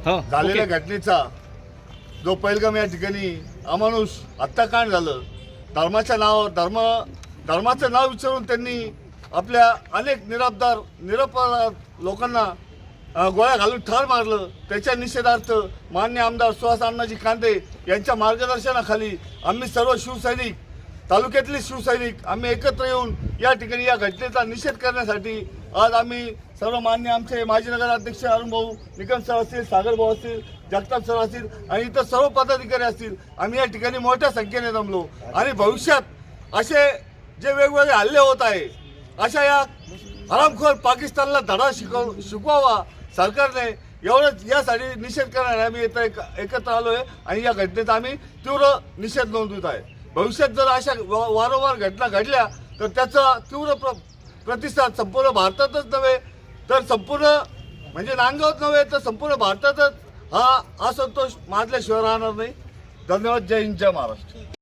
झालेल्या घटनेचा जो पहिलगाम या ठिकाणी अमानुष हत्याकांड झालं, धर्माचं नाव विचारून त्यांनी आपल्या अनेक निरपराध लोकांना गोळ्या घालून ठार मारलं, त्याच्या निषेधार्थ मान्य आमदार सुहास अण्णाजी कांदे यांच्या मार्गदर्शनाखाली आम्ही सर्व शिवसैनिक, तालुक्यातले शिवसैनिक आम्ही एकत्र येऊन या ठिकाणी या घटनेचा निषेध करण्यासाठी आज आम्ही सर्व मान्य आमचे माजी नगराध्यक्ष अरुण भाऊ निकम सर असतील, सागर भाऊ असतील, जगताप सर असतील आणि इतर सर्व पदाधिकारी असतील, आम्ही या ठिकाणी मोठ्या संख्येने जमलो आणि भविष्यात असे जे वेगवेगळे हल्ले होत आहे अशा या हरामखोर पाकिस्तानला धडा शिकवावा सरकारने, एवढंच यासाठी निषेध करण्याने आम्ही इथं एकत्र आलो आहे आणि या घटनेचा आम्ही तीव्र निषेध नोंदवत आहे। भविष्यात जर अशा वारंवार घटना घडल्या तर त्याचा तीव्र प्रतिसाद संपूर्ण भारतातच नव्हे तर संपूर्ण म्हणजे नांदगावच नव्हे तर संपूर्ण भारतातच हा असंतोष माजल्याशिवाय राहणार नाही। धन्यवाद। जय हिंद, जय महाराष्ट्र।